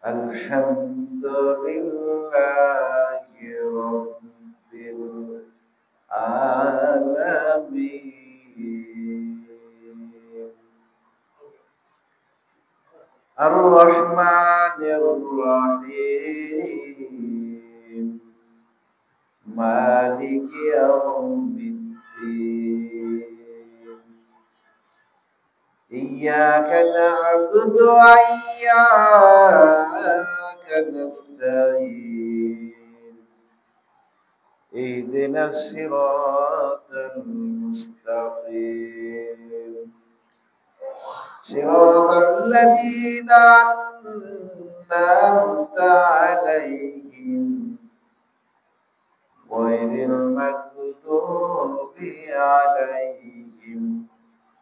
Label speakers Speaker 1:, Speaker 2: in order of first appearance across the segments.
Speaker 1: الحمد لله رب العالمين الرحمن الرحيم مالك يوم الدين إياك نعبد وإياك نستعين اهدنا الصراط المستقيم صراط الذين أنعمت عليهم غير المغضوب عليهم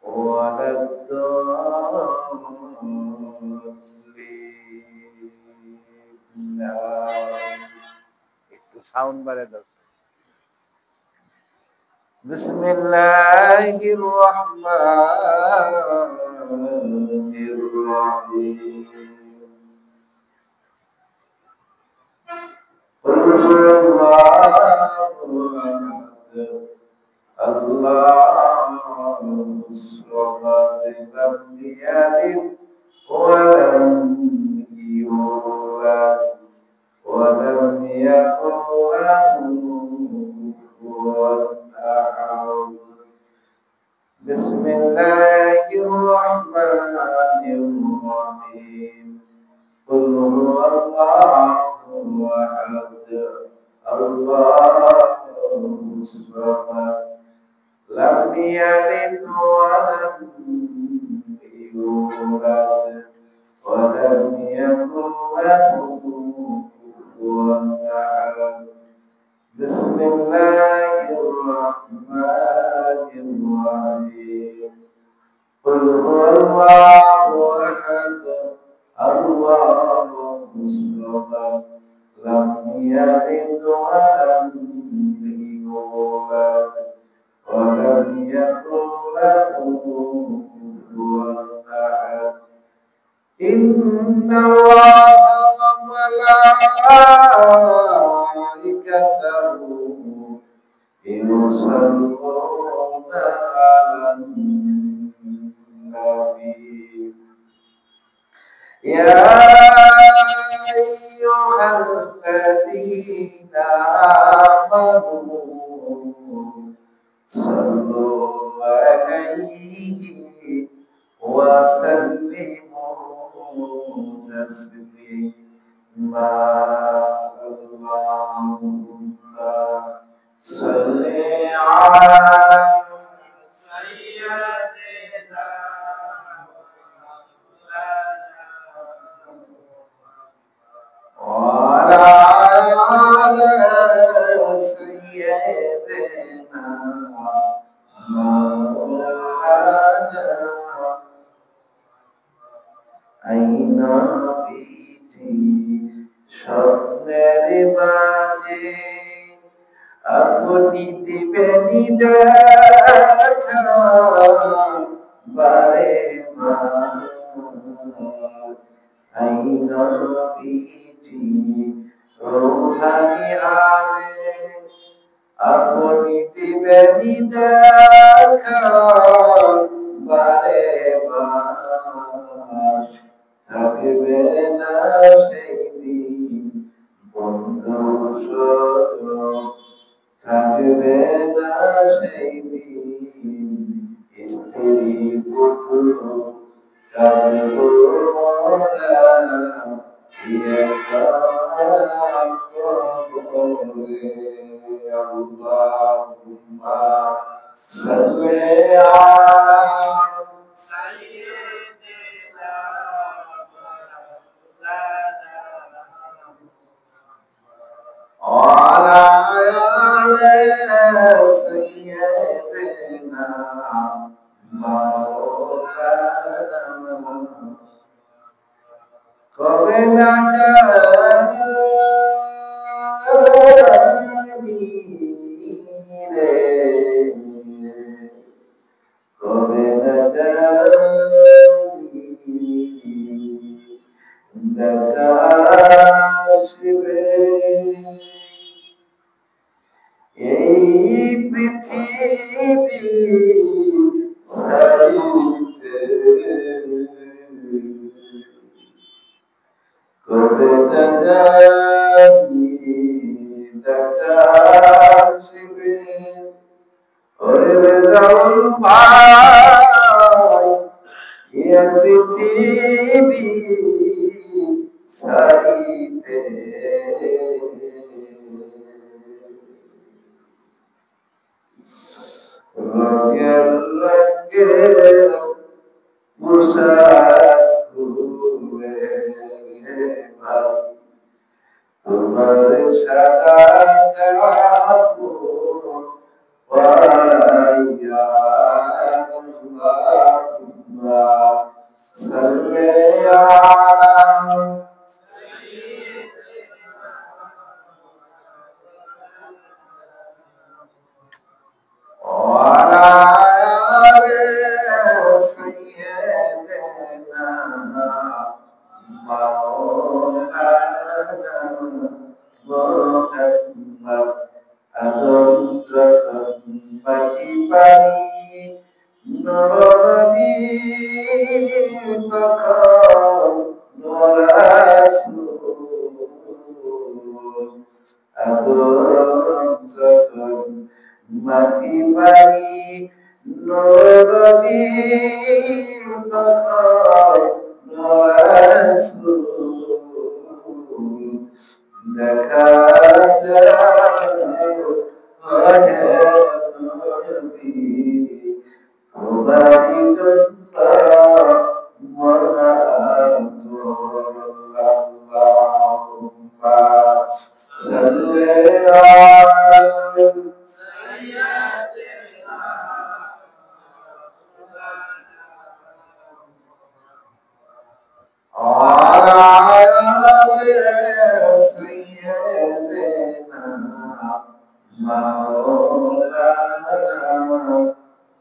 Speaker 1: ولا الضالين একটু সাউন্ড বাড়ায় দাও بسم الله الرحمن الرحيم قل هو الله الصمد لم يلد ولم يولد ولم يكن له كفوا أحد بسم الله الرحمن الرحيم قل هو الله أحد الله الصمد لم يلد ولم يولد ولم يكن له كفوا أحد بسم الله الرحمن الرحيم قل هو الله أحد الله الصمد لم يلد ولم يولد ولم يكن له كفوا أحد إن الله وملائكته يصلون على النبي يا أيها الذين آمنوا صلوا عليه وسلموا تسليما اللهم صل على سيدنا وعلى آل سيدنا مولانا أين بيتي স্বপ্নের মাঝে আপনি দিবেনি দেখা বারে আইন বিজি রোহানি আলে আপনি দিবেনি দেখা বারে থাকবে না সেই দিন বন্ধু সজন থাকবে না সেই দিন স্ত্রী পুত্র কাঁদব মোরা কবরে আল্লাহুম্মা সাল্লি আলা وعلى آل سيدنا مولانا কবে না জানি রে কবে না জানি দেখাশিবে এই পৃথিবী সারিতে কবে না জানি দেখাশিবে ওরে রাউল ভাই এ পৃথিবী সারিতে রঙের রঙের পোশাক পরে ভাই তোমার সাদা কাপড় পরাইয়া আল্লাহুম্মা সাল্লি আলা وعلى آل سيدنا مولانا محمد আদম যখন মাটি পানি নবী তখন রাসূল আদম যখন মাটি পানি নবী তখন রাসূল দেখা যায় ওহে নবী তোমারই জন্য মরা আল্লাহুম্মা সাল্লি আলা وعلى آل سيدنا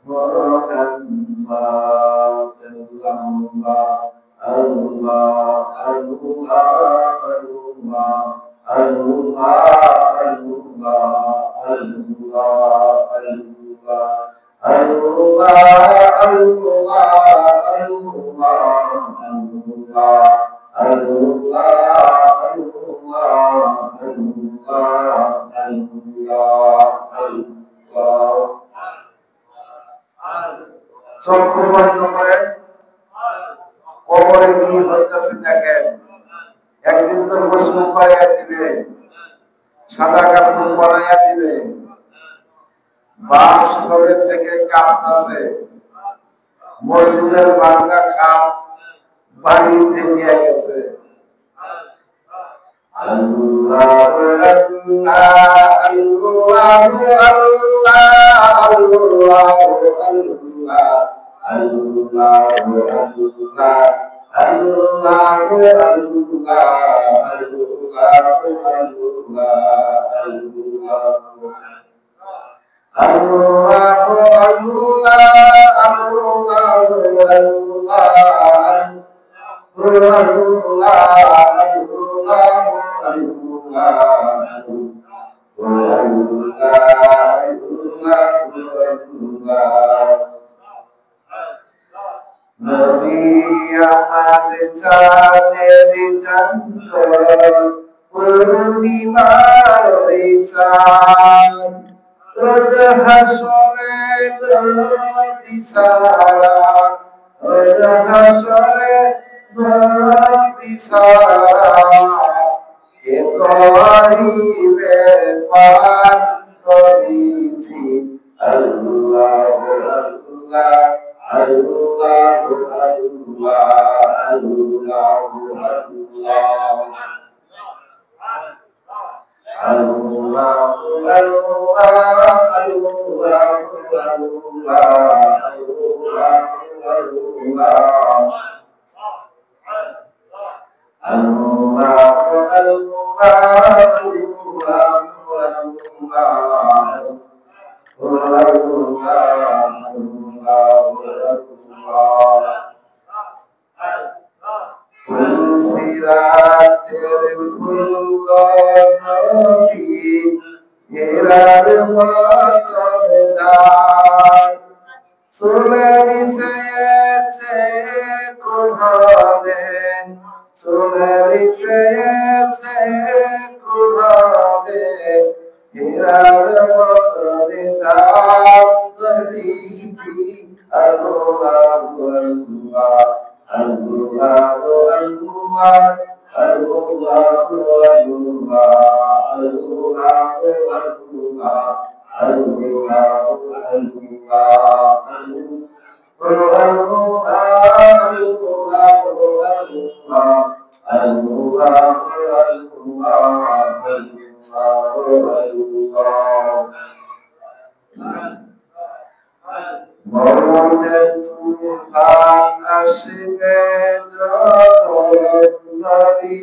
Speaker 1: مولانا محمد চক্ষু বন্ধ করেন কবরে কি হইতেছে দেখেন একদিন তো গোসল করাইয়া দিবে সাদা কাপড় পরাইয়া দিবে বাস ছড়ে থেকে কাঁপতেছে মসজিদের ভাঙ্গা খাপ বাড়ি থেকে গেছে আল্লাহ আল্লাহ আল্লাহ আল্লাহ নবী আমাদের জানের জান্তর পূর্ণিমার ঈশান রোজ হাসরে নবী সারা রোজ হাসরে নবী সারা কে করিবে পার করিছি আল্লাহ আল্লাহ আল্লাহ আল্লাহ আল্লাহ রাতের ফুলগনবী হেরার মতন দান সোনারি চেয়েছে কুরবে সোনারি চেয়েছে কুরবে হেরার মতন দান নবীজি আল্লাহু আল্লাহ আল্লাহু আল্লাহ আল্লাহু মরণের তুফান আসবে যখন নবী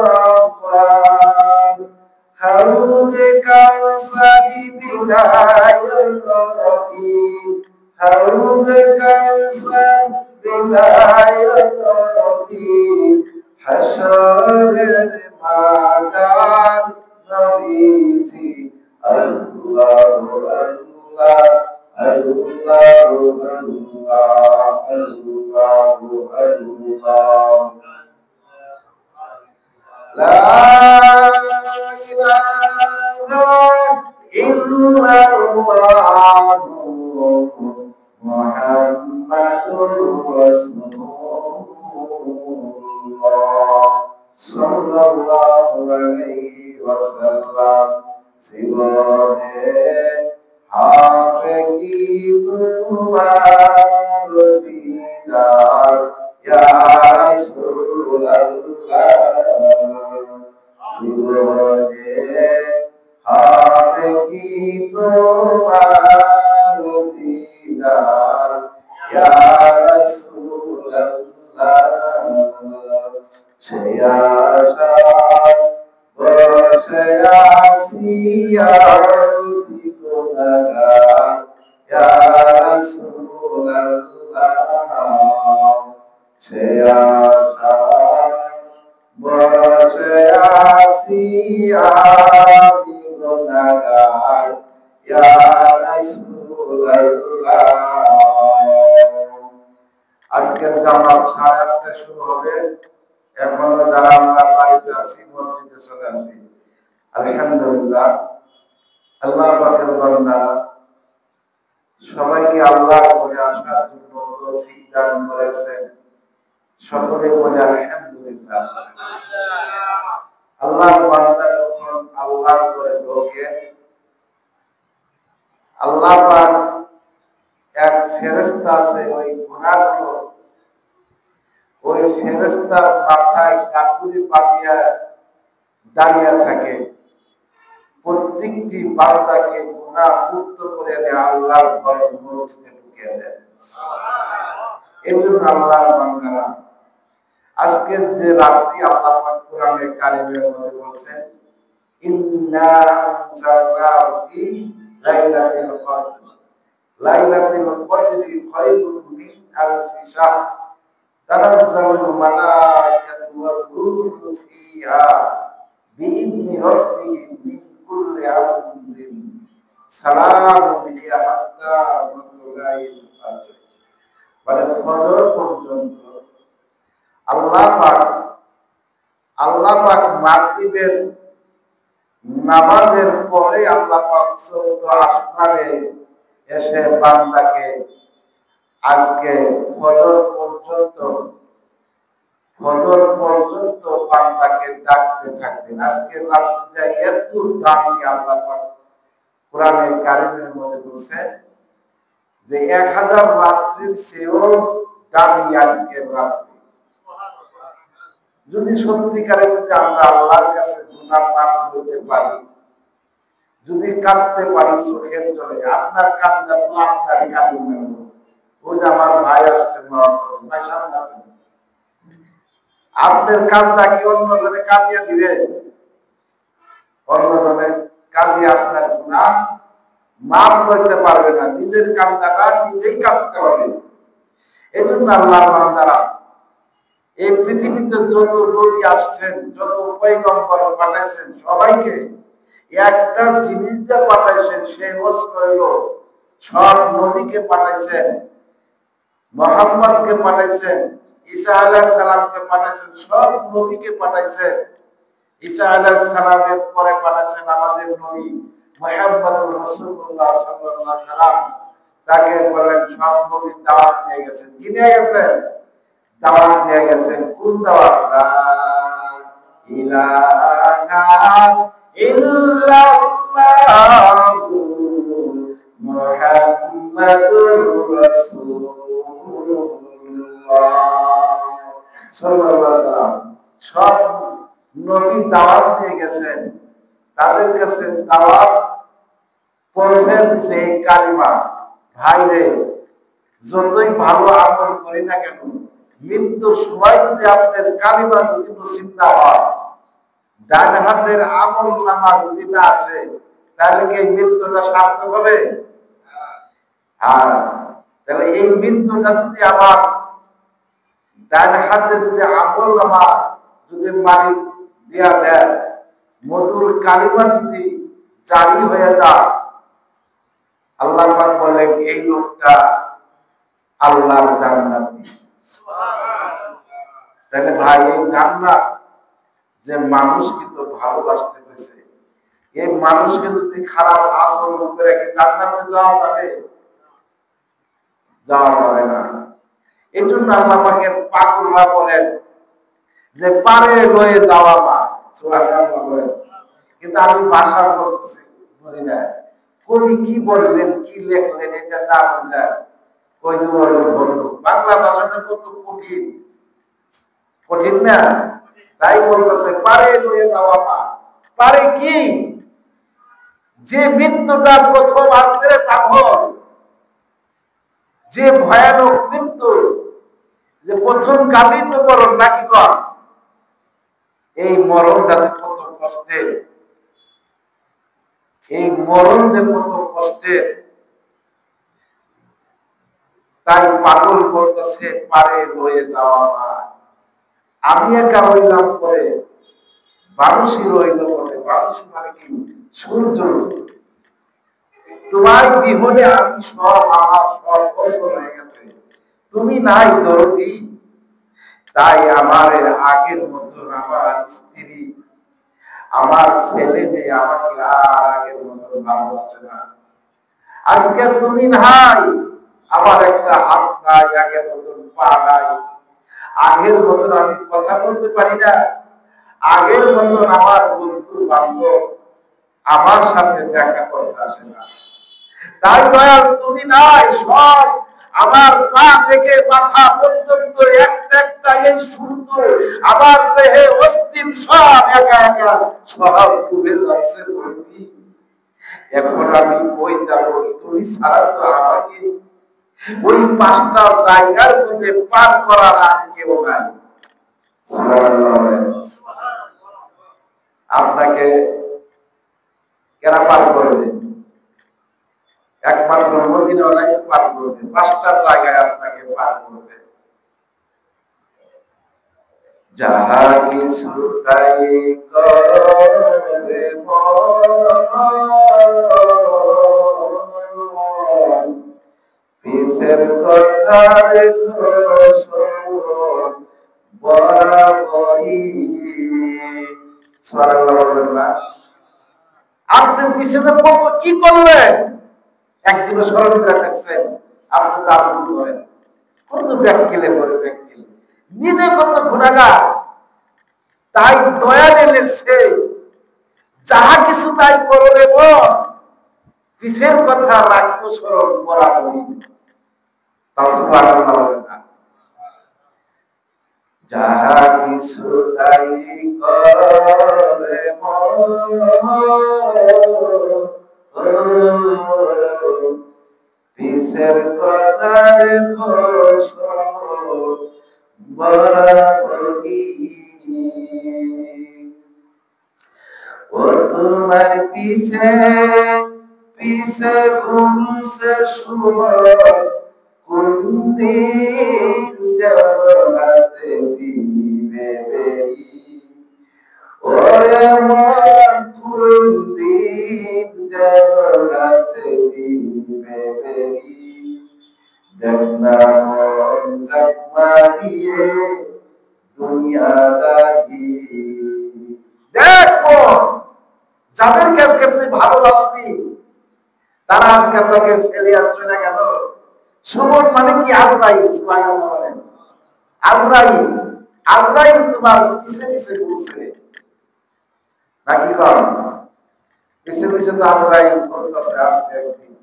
Speaker 1: গফরান হাউজে কাউসারি বিলায় নবী হাউজে কাউসার বিলায় নবী হাশরের ময়দান নবীজি আল্লাহু আল্লাহ আল্লাহু আল্লাহ আল্লাহু আল্লাহ লা ইলাহা ইল্লাল্লাহ মুহাম্মাদুর রাসূলুল্লাহ সাল্লাল্লাহু আলাইহি ওয়াসাল্লাম জীবনে হবে কি তোমার দিদার ইয়া রাসূলুল্লাহ জীবনে হবে কি তোমার দিদার ইয়া রাসূলুল্লাহ সেই আশায় বসে আছি আর ইয়া রাসূলুল্লাহ সেই আশায় বসে আছি আমি গুনাহগার ইয়া রাসূলুল্লাহ আজকের জামাত 8:30টায় শুরু হবে এখনো যারা আমরা বাড়িতে আছি মসজিদে চলে আসি আলহামদুলিল্লাহ আল্লাহ পাকের বান্দারা সবাইকে আল্লাহর ঘরে আসার জন্য তৌফিক দান করেছেন সকলে বলে আলহামদুলিল্লাহ আল্লাহর বান্দা যখন আল্লাহর ঘরে ঢোকে আল্লাহ পাক এক ফেরেশতা আছে ওই গুনাহগুলো ওই ফেরেশতার মাথায় কাপুরি পাতিয়া দাঁড়িয়ে থাকে প্রত্যেকটি বান্দাকে গুনাহ মুক্ত করে এনে আল্লাহর ঘরে মসজিদে ঢুকিয়ে দেন এজন্য আল্লাহর বান্দারা আজকে যে রাত্রি আল্লাহ পাক কোরআনে কারিমের মধ্যে বলেছেন ইন্না আনজালনাহু ফি লাইলাতিল কদর লাইলাতুল কদরি খায়রুম মিন আলফি শাহর তানাজ্জালুল মালায়েকাতু ওয়ার রূহু ফিহা বিইذনি রাব্বিহিম মিন কুল্লি আমরিন সালামুন হিয়া হাত্তা মাতলাইল ফাজর মানে ফজর পর্যন্ত আল্লাহ পাক মাগরিবের নামাজের পরে আল্লাহ পাক চতুর্থ আসমানে এসে বান্দাকে আজকে ফজর পর্যন্ত বান্দাকে ডাকতে থাকবেন আজকে রাতটা এত দামি আল্লাহ পাক কোরআনে কারিমের মধ্যে বলেছেন যে 1000 রাত্রির চেয়েও দামি আজকের রাত্রি যদি সত্যিকারে যদি আমরা আল্লাহর কাছে গুনাহ মাফ করতে পারি যদি কাঁদতে পারি চোখের জলে আপনার কান্না তো আপনার কাঁদবে ওই যে আমার ভাই আসছে ভাই সামনে আছেন আপনার কান্না কি অন্যজনে কাঁদিয়ে দিবে অন্যজনে কাঁদিয়ে আপনার গুনাহ মাফ করতে পারবে না নিজের কান্নাটা নিজেই কাঁদতে হবে এই জন্য আল্লাহর বান্দারা এই পৃথিবীতে যত নবী আসছেন, যত পয়গম্বর পাঠাইছেন, সবাইকে একটা জিনিস দিয়ে পাঠাইছেন, সেই বস্তু হইল সব নবীকে পাঠাইছেন, মুহাম্মদকে পাঠাইছেন, ঈসা আলাইহিস সালামকে পাঠাইছেন, সব নবীকে পাঠাইছেন। ঈসা আলাইহিস সালামের পরে পাঠাইছেন আমাদের নবী মুহাম্মদুর রাসূলুল্লাহ সাল্লাল্লাহু আলাইহি সাল্লাম। তাকে বলেন সব নবী দাওয়াত নিয়ে গেছেন। কি নিয়ে গেছেন? দাওয়াত নিয়ে গেছেন। কোন দাওয়াত? লা ইলাহা ইল্লাল্লাহু মুহাম্মাদুর রাসূলুল্লাহ সাল্লাল্লাহু আলাইহি সাল্লাম। সব নবী দাওয়াত নিয়ে গেছেন, তাদের কাছে দাওয়াত পৌঁছে দিছে এই কালিমা। ভাইরে, যতই ভালো আমল করি না কেন, মৃত্যুর সময় যদি আপনার কালিমা যদি নসিব না হয়, ডান হাতের আমল নামা যদি না আসে, তাহলে কি মৃত্যুটা সার্থক হবে? আর তাহলে এই মৃত্যুটা যদি আমার ডান হাতে যদি আমল নামা যদি মালিক দিয়া দেয়, মধুর কালিমা যদি জারি হয়ে যায়, আল্লাহ পাক বলেন এই লোকটা আল্লাহর জান্নাতি। তাহলে ভাই, এই জান্নাত যে মানুষকে তো ভালোবাসতে হয়েছে, এই মানুষকে যদি খারাপ আচরণ করে কি জান্নাতে যাওয়া যাবে? যাওয়া যাবে না। এই জন্য আল্লাহ পাকের পাগলরা বলেন যে পারে লয়ে যাওয়া মা, সুবহানাল্লাহ বলেন। কিন্তু আমি ভাষা বলতেছি, বুঝি না কবি কি বললেন, কি লেখলেন, এটা না বোঝা কই যে বললো। বাংলা ভাষাতে কত কঠিন, কঠিন না? তাই বলতেছে পারে লয়ে যাওয়া মা। পারে কি? যে মৃত্যুটা প্রথম আসবে পাগল, যে ভয়ানক মৃত্যু, যে প্রথম গালি তো মরণ নাকি কর, এই মরণটা যে কত কষ্টের, এই মরণ যে কত কষ্টের, তাই পাগল বলতেছে পারে রয়ে যাওয়া মা। আমি একা রইলাম পরে, মানুষই রইল পরে। মানুষ মানে কি? সূর্য। তোমার বিহনে আমি সব, আমার সব বছর হয়ে গেছে, তুমি নাই দরদি। তাই আমার আগের মতন আমার স্ত্রী, আমার ছেলে মেয়ে আমাকে আর আগের মতন ভালোবাসে না। আজকে তুমি নাই, আমার একটা হাত নাই, আগের মতন পা নাই, আগের মতন আমি কথা বলতে পারি না, আগের মতন আমার বন্ধু বান্ধব আমার সাথে দেখা করতে আসে না। তাই দয়াল তুমি নাই, সব আমার পা থেকে মাথা পর্যন্ত একটা একটা এই সূর্য আমার দেহে অস্থির সব একা একা সব ডুবে যাচ্ছে। এখন আমি কই যাব? তুমি ছাড়া তো আমাকে ওই 5টা জায়গার মধ্যে পার করার আর কেউ নাই। আপনাকে কেনা পার করবে? একমাত্র মদিনা পার করবে। 5টা জায়গায় আপনাকে পার করবে। যাহা কিছু তাই করবে পিছের কথা রেখো বরাবরই। আপনি পিছনে কত কি করলেন, একদিনও স্মরণ করে থাকছেন? আপনি তার ভুল করেন, কত ব্যাখ্যিলে করে ব্যাখ্যিলে নিজে কত গুণাগার। তাই দয়ালে লেগছে যাহা কিছু তাই করবে পিছের কথা রাখিও স্মরণ বরাবরই। তাও সুবহানাল্লাহ বলেন না? যাহা কিছু তাই করবে পিছের কথা রেখো বরাবরই। ও তোমার পিছে পিছে ঘুরছে সময়, কোন দিন হাতে দিয়ে দুনিয়াদারি। দেখো যাদেরকে আজকে তুই ভালোবাসবি তারা আজকে তোকে ফেলে চলে গেল। সুমন মানে কি? আজরাইল। সুবহানাল্লাহ বলেন। আজরাইল, আজরাইল তোমার পিছে পিছে ঘুরছে নাকি? কর পিছে পিছে তো আজরাইল ঘুরতেছে। আপনি একদিন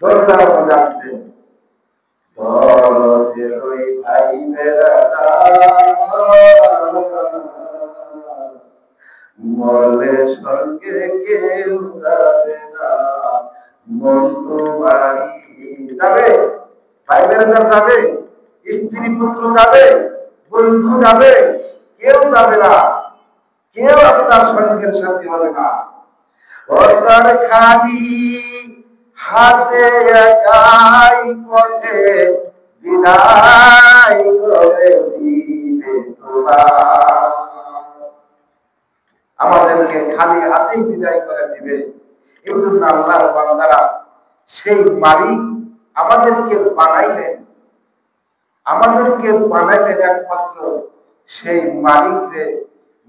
Speaker 1: দরজার মধ্যে আসবেন, দরজে ওই ভাই বেড়াদার মরলে স্বর্গে কেউ যাবে না, বন্ধু বাড়ি যাবে, ভাই বেড়াদার যাবে, স্ত্রী পুত্র যাবে, বন্ধু যাবে, কেউ যাবে না, কেউ আপনার সঙ্গের সাথী হবে না। ওর খালি হাতে একাই পথে বিদায় করে দিবে তোমার। আমাদেরকে খালি হাতেই বিদায় করে দিবে। এই জন্য আল্লাহর বান্দারা সেই মালিক আমাদেরকে বানাইলেন, একমাত্র সেই মালিককে,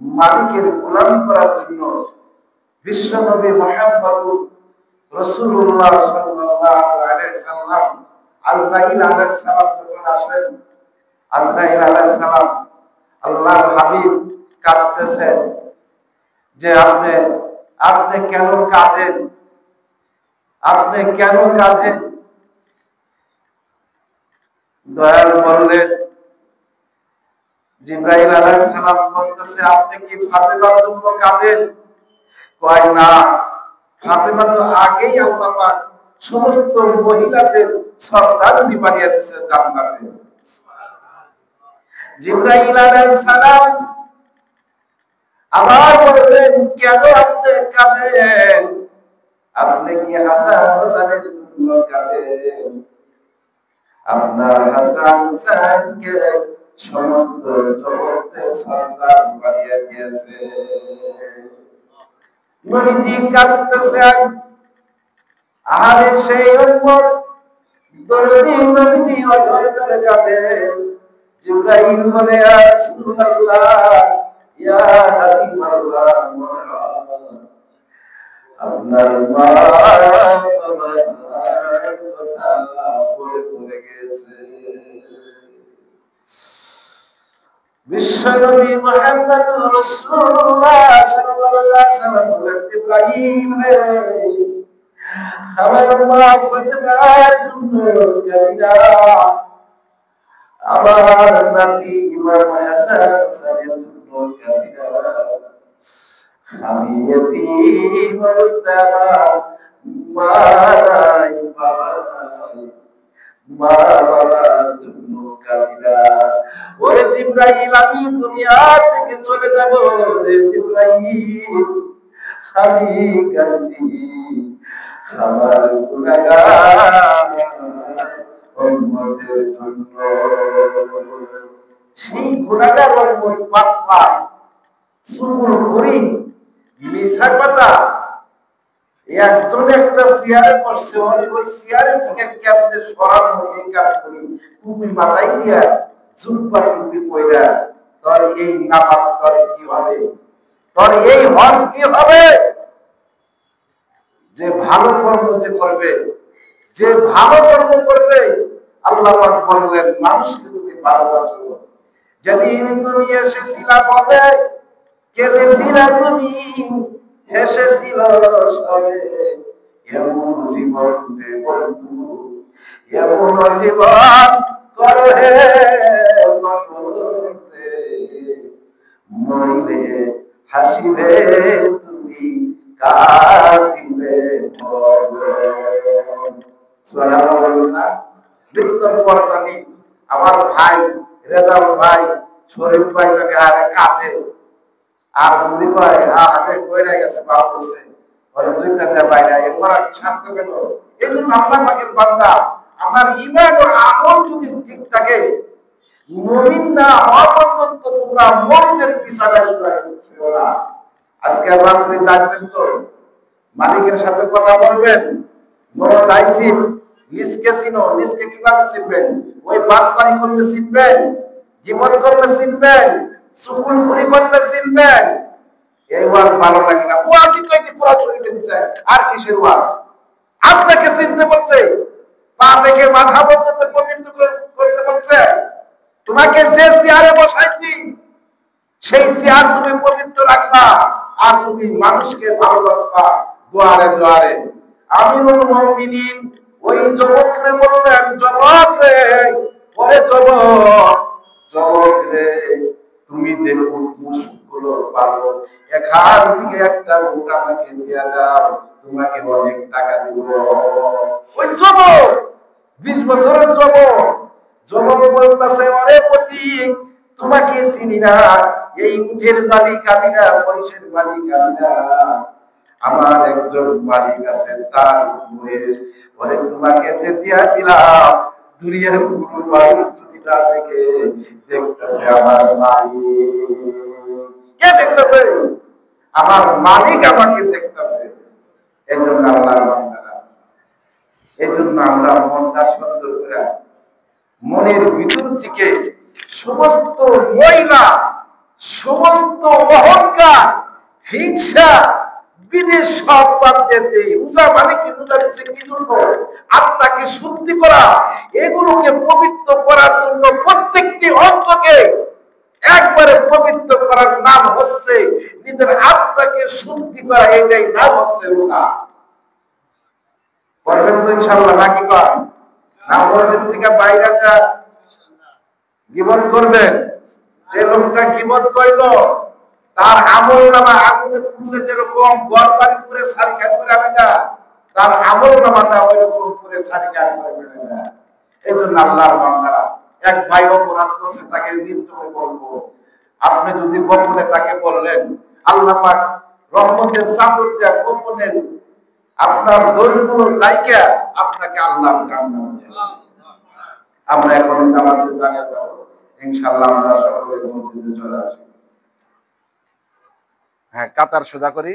Speaker 1: মালিকের গোলামি করার জন্য। বিশ্বনবী মুহাম্মদুর রাসূলুল্লাহ সাল্লাল্লাহু আলাইহি সাল্লাম আজরাইল আলাইহিস সালাম যখন আসেন, আজরাইল আলাইহিস সালাম আল্লাহর হাবিব কাঁদতেছেন যে আপনি কেন কাঁদেন? আপনি কেন কাঁদেন? দয়াল বললেন, জিবরাইল আলাইহিস সালাম বলতেছে আপনি কি ফাতেমার জন্য কাঁদেন? কয় না, ফাতেমা তো আগেই আল্লাহ পাক সমস্ত মহিলাদের সর্দারনি বানিয়ে দিয়েছে জান্নাতে। জিবরাইল আলাইহিস সালাম আবার বললেন কেন আপনি কাঁদেন? আপনি কি হাসান হোসেনের জন্য কাঁদেন? আপনার হাসান হোসেনকে সমস্ত জগতের সর্দার বানিয়ে দিয়েছে। নবীজি কাঁদতেছেন, আরে সেই উম্মত দরদি নবীজি অঝর করে কাঁদেন। জিবরাইল বলে ইয়া রাসূলুল্লাহ, ইয়া হাবিবাল্লাহ, আপনার মা বাবার কথা পড়ে গেছে। বিশ্বনবী মুহাম্মদুর রাসূলুল্লাহ সাল্লাল্লাহু আলাইহি সাল্লাম বলেন, জিবরাইল রে, আমার মা ফাতেমার জন্য কাঁদিনা, আমার নাতি ইমাম হাসান হোসেনের জন্য কাঁদিনা। আমি এতিম অবস্থায়, মা নাই, বাবা নাই, মা বাবার জন্য কাঁদিনা। ওরে জিবরাইল, আমি দুনিয়া থেকে চলে যাব রে জিবরাইল, আমি কাঁদি আমার গুনাহগার উম্মতের জন্য। সেই গুনাহগার উম্মত পাপা সুবুল করি মিছা কথা একজন একটা চেয়ারে বসছে, ওই চেয়ারে থেকে কেমনে সরানো এই কাজ করি, টুপি মাথায় দিয়া জুব্বা টুপি পয়রা তোর এই নামাজ তোর কি হবে, তোর এই হজ কি হবে? যে ভালো কর্ম যে করবে, যে ভালো কর্ম করবে, আল্লাহ পাক বললেন মানুষকে তুমি ভালোবাসো। যেদিন তুমি এসেছিলা কবে, কেঁদেছিলা তুমি, হেসেছিল সবে, এমন জীবন রে বন্ধু, এমন জীবন করো হে মরিলে হাসিবে তুমি, কাঁদিবে মরণ। সুবহানাল্লাহ বলুন না। মৃত্যুর পরদানি আমার ভাই রেজাউল ভাই, শরীফ ভাই তাকে আরে কাঁদে, আর যদি কয় আরে কইরা গেছে বাপ হইছে, ওরে দুইটা দে বাইরে এমরা কি শান্ত কেন? এই জন্য আল্লাহ পাকের বান্দা, আমার ঈমান ও আমল যদি ঠিক থাকে, মুমিন না হওয়া পর্যন্ত তোমরা মরদের বিছানায় শুয়ো না। আজকে রাত্রে জাগবেন তো, মালিকের সাথে কথা বলবেন, নো দাইসিপ, নিজকে চিনো, নিজকে কিভাবে চিনবেন? ওই বাটপারি করলে চিনবেন, গীবত করলে চিনবেন, চুগলখড়ি করলে চিনবেন। এই ওয়াজ ভালো লাগে না, ওয়াজই তো একটি পুরা শরীরে দিচ্ছে, আর কিসের ওয়াজ? আপনাকে চিনতে বলছে, পা থেকে মাথা পর্যন্ত পবিত্র করতে বলছে। তোমাকে যে চেয়ারে বসাইছি সেই চেয়ার তুমি পবিত্র রাখবা, আর তুমি মানুষকে ভালোবাসবা দুয়ারে দুয়ারে। আমিরুল মুমিনিন ওই যুবকরে বললেন, যুবক রে, পরে যুবক, যুবক রে, তুমি যে মুশগুলো পারো এখান থেকে একটা উট আমাকে দিয়ে দাও, তোমাকে অনেক টাকা দিব। ওই যুবক 20 বছরের যুবক, যুবক বলতেছে, ওরে পথিক, তোমাকে চিনি না, এই উটের মালিক আমি না, পয়সের মালিক আমি না, আমার একজন মালিক আছে, তার ওরে তোমাকে দিয়া দিলাম। দুনিয়ার গুরু মানুষ যদি না দেখে, দেখতেছে আমার মালিক। কে দেখতেছে? আমার মালিক আমাকে দেখতেছে। এই জন্য আল্লাহর বান্দারা, এই জন্য আমরা মনটা সুন্দর করে, মনের ভিতর থেকে সমস্ত ময়লা, সমস্ত অহংকার, হিংসা, বিদেশ সব বাদ দিতে, রোজা মানে কি? রোজা দিচ্ছে কি জন্য? আত্মাকে শুদ্ধি করা, এগুলোকে পবিত্র করার জন্য প্রত্যেকটি অঙ্গকে একবারে পবিত্র করার নাম হচ্ছে নিজের আত্মাকে শুদ্ধি করা, এটাই নাম হচ্ছে রোজা। করবেন তো ইনশাআল্লাহ, নাকি কর না? মসজিদ থেকে বাইরে যা গীবত করবেন, যে লোকটা গীবত করল তার আমল নামা আগুনে পুড়লে যেরকম ঘর বাড়ি করে সারিকাট করে আনে না, তার আমল নামাটা ওইরকম করে সারিকাট করে ফেলে দেয়। এই জন্য আল্লাহর বান্দারা, এক ভাই অপরাধ করছে, তাকে নির্দয় বলবো। আপনি যদি গোপনে তাকে বললেন, আল্লাহ পাক রহমতের চাদর দিয়া গোপনে আপনার দোষগুলো লাইকা আপনাকে আল্লাহর জান্নাত দেন। আমরা এখন জামাতে জানিয়ে যাব, ইনশাআল্লাহ আমরা সকলে মসজিদে চলে আসি। হ্যাঁ, কাতার সোজা করি।